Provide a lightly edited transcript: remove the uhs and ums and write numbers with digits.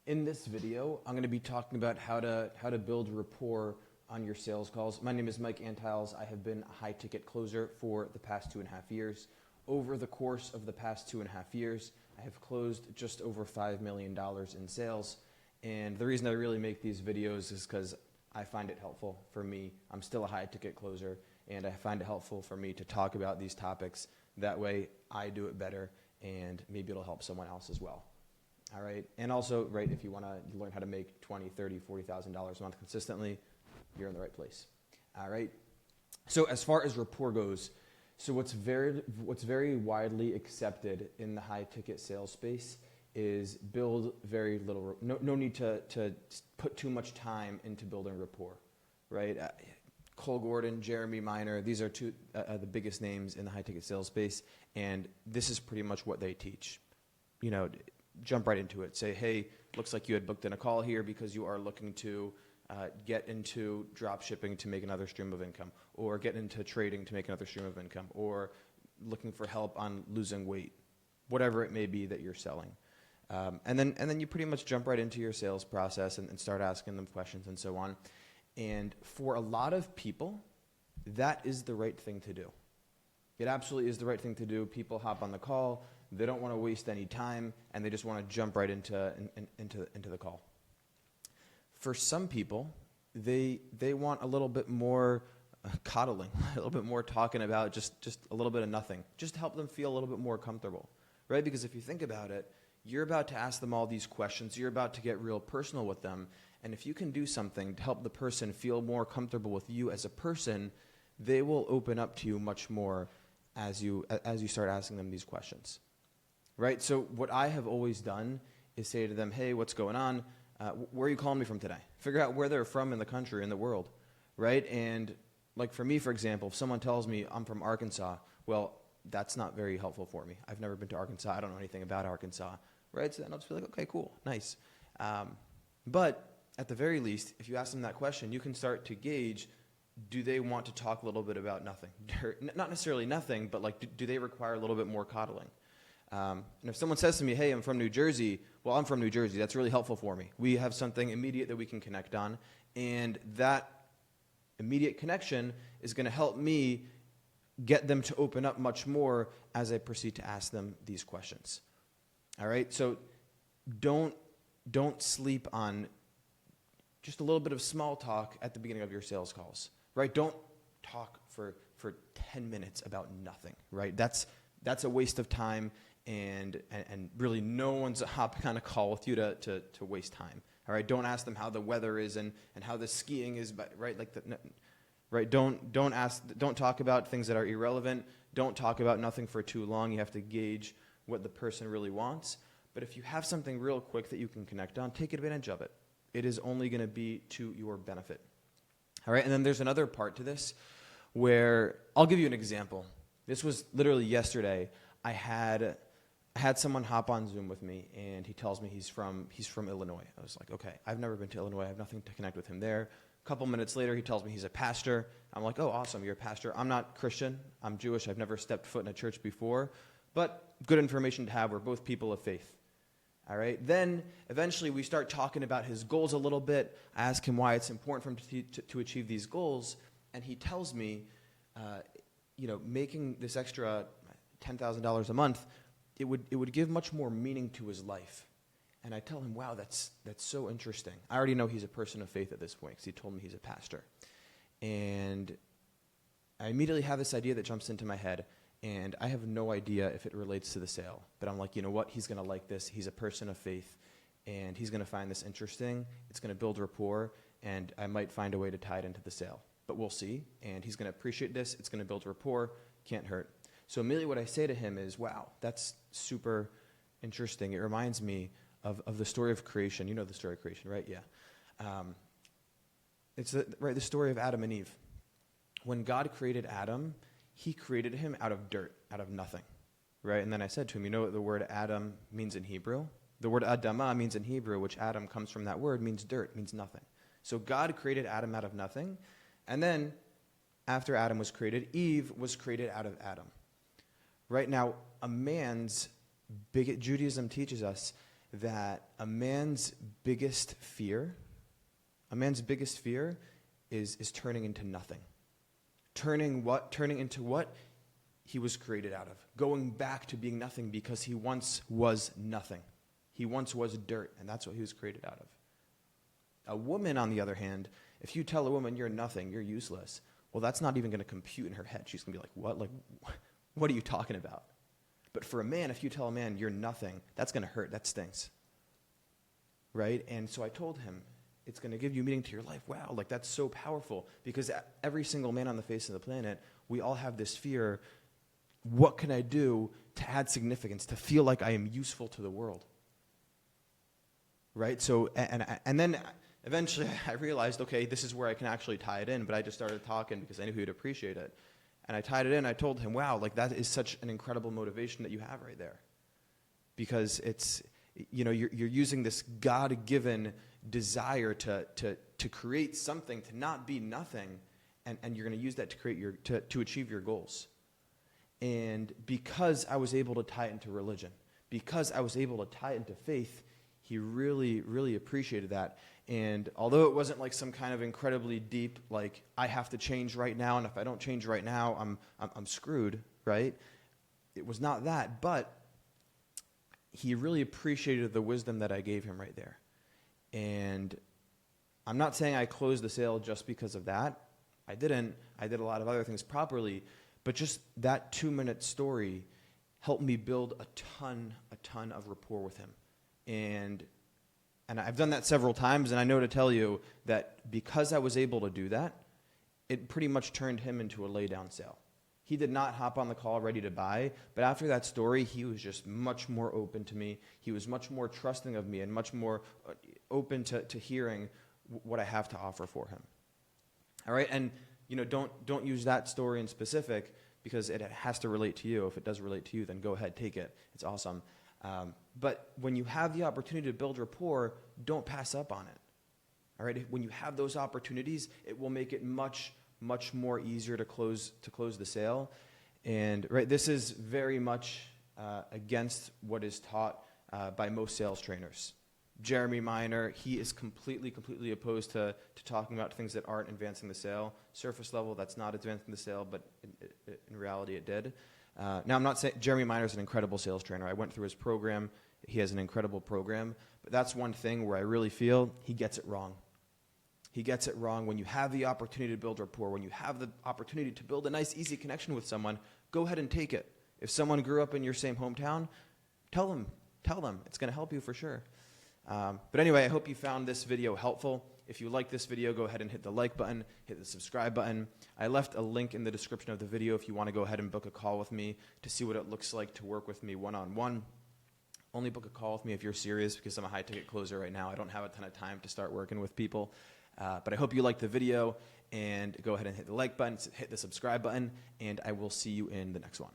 In this video, I'm going to be talking about how to build rapport on your sales calls. My name is Mike Antiles. I have been a high-ticket closer for the past 2.5 years. Over the course of the past 2.5 years, I have closed just over $5 million in sales. And the reason I really make these videos is because I find it helpful for me. I'm still a high-ticket closer, and I find it helpful for me to talk about these topics. That way, I do it better, and maybe it'll help someone else as well. All right, and also, right, if you want to learn how to make $20,000, $30,000, $40,000 a month consistently, you're in the right place. All right. So as far as rapport goes, so what's very widely accepted in the high-ticket sales space is build very little. No need to put too much time into building rapport, right? Cole Gordon, Jeremy Miner, these are two the biggest names in the high-ticket sales space, and this is pretty much what they teach. You know, jump right into it. Say, hey, looks like you had booked in a call here because you are looking to get into drop shipping to make another stream of income, or get into trading to make another stream of income, or looking for help on losing weight, whatever it may be that you're selling. And then you pretty much jump right into your sales process and start asking them questions and so on. And for a lot of people, that is the right thing to do. It absolutely is the right thing to do. People hop on the call. They don't want to waste any time, and they just want to jump right into the call. For some people, they want a little bit more coddling, a little bit more talking about just a little bit of nothing, just to help them feel a little bit more comfortable, right? Because if you think about it, you're about to ask them all these questions. You're about to get real personal with them, and if you can do something to help the person feel more comfortable with you as a person, they will open up to you much more as you start asking them these questions. Right, so what I have always done is say to them, hey, what's going on? Where are you calling me from today? Figure out where they're from in the country, in the world, right? And like for me, for example, if someone tells me I'm from Arkansas, well, that's not very helpful for me. I've never been to Arkansas. I don't know anything about Arkansas, right? So then I'll just be like, okay, cool, nice. But at the very least, if you ask them that question, you can start to gauge, do they want to talk a little bit about nothing? Not necessarily nothing, but like, do they require a little bit more coddling? And if someone says to me, hey, I'm from New Jersey, well, I'm from New Jersey. That's really helpful for me. We have something immediate that we can connect on, and that immediate connection is going to help me get them to open up much more as I proceed to ask them these questions. All right? So don't sleep on just a little bit of small talk at the beginning of your sales calls, right? Don't talk for 10 minutes about nothing, right? That's a waste of time. And really no one's hopping on a call with you to waste time. All right, don't ask them how the weather is and how the skiing is, right? Right? Don't talk about things that are irrelevant. Don't talk about nothing for too long. You have to gauge what the person really wants. But if you have something real quick that you can connect on, take advantage of it. It is only going to be to your benefit. All right, and then there's another part to this where I'll give you an example. This was literally yesterday. I had someone hop on Zoom with me, and he tells me he's from Illinois. I was like, okay, I've never been to Illinois. I have nothing to connect with him there. A couple minutes later, he tells me he's a pastor. I'm like, oh, awesome, you're a pastor. I'm not Christian. I'm Jewish. I've never stepped foot in a church before, but good information to have. We're both people of faith. All right. Then eventually we start talking about his goals a little bit. I ask him why it's important for him to achieve these goals, and he tells me, making this extra $10,000 a month, it would give much more meaning to his life. And I tell him, wow, that's so interesting. I already know he's a person of faith at this point because he told me he's a pastor. And I immediately have this idea that jumps into my head, and I have no idea if it relates to the sale. But I'm like, you know what? He's going to like this. He's a person of faith, and he's going to find this interesting. It's going to build rapport, and I might find a way to tie it into the sale. But we'll see. And he's going to appreciate this. It's going to build rapport. Can't hurt. So immediately what I say to him is, wow, that's super interesting. It reminds me of the story of creation. You know the story of creation, right? Yeah. It's the story of Adam and Eve. When God created Adam, he created him out of dirt, out of nothing, right? And then I said to him, you know what the word Adam means in Hebrew? The word Adamah means in Hebrew, which Adam comes from that word, means dirt, means nothing. So God created Adam out of nothing, and then after Adam was created, Eve was created out of Adam. Right now, a man's Judaism teaches us that a man's biggest fear is turning into nothing. Turning into what he was created out of. Going back to being nothing because he once was nothing. He once was dirt, and that's what he was created out of. A woman, on the other hand, if you tell a woman you're nothing, you're useless, well, that's not even going to compute in her head. She's going to be like, what? Like, what are you talking about? But for a man, if you tell a man you're nothing, that's going to hurt. That stings. Right? And so I told him, it's going to give you meaning to your life. Wow, like that's so powerful. Because every single man on the face of the planet, we all have this fear, what can I do to add significance, to feel like I am useful to the world? Right? So, and then eventually I realized, okay, this is where I can actually tie it in, but I just started talking because I knew he would appreciate it. And I tied it in, I told him, wow, like that is such an incredible motivation that you have right there. Because it's, you're using this God-given desire to create something, to not be nothing, and you're going to use that to create to achieve your goals. And because I was able to tie it into religion, because I was able to tie it into faith, he really, really appreciated that. And although it wasn't like some kind of incredibly deep, like I have to change right now, and if I don't change right now, I'm screwed, right? It was not that, but he really appreciated the wisdom that I gave him right there. And I'm not saying I closed the sale just because of that. I didn't. I did a lot of other things properly, but just that 2-minute story helped me build a ton of rapport with him. And I've done that several times, and I know to tell you that because I was able to do that, it pretty much turned him into a lay-down sale. He did not hop on the call ready to buy, but after that story, he was just much more open to me. He was much more trusting of me and much more open to hearing what I have to offer for him. All right, and don't use that story in specific because it has to relate to you. If it does relate to you, then go ahead, take it. It's awesome. But when you have the opportunity to build rapport, don't pass up on it. All right, when you have those opportunities, it will make it much more easier to close the sale. And right, this is very much against what is taught by most sales trainers. Jeremy Miner, he is completely opposed to talking about things that aren't advancing the sale. Surface level, that's not advancing the sale, but in reality it did. Now, I'm not saying Jeremy Miner is an incredible sales trainer. I went through his program. He has an incredible program. But that's one thing where I really feel he gets it wrong. He gets it wrong. When you have the opportunity to build rapport, when you have the opportunity to build a nice, easy connection with someone, go ahead and take it. If someone grew up in your same hometown, tell them. It's going to help you for sure. But anyway, I hope you found this video helpful. If you like this video, go ahead and hit the like button, hit the subscribe button. I left a link in the description of the video if you want to go ahead and book a call with me to see what it looks like to work with me one-on-one. Only book a call with me if you're serious because I'm a high-ticket closer right now. I don't have a ton of time to start working with people. But I hope you liked the video, and go ahead and hit the like button, hit the subscribe button, and I will see you in the next one.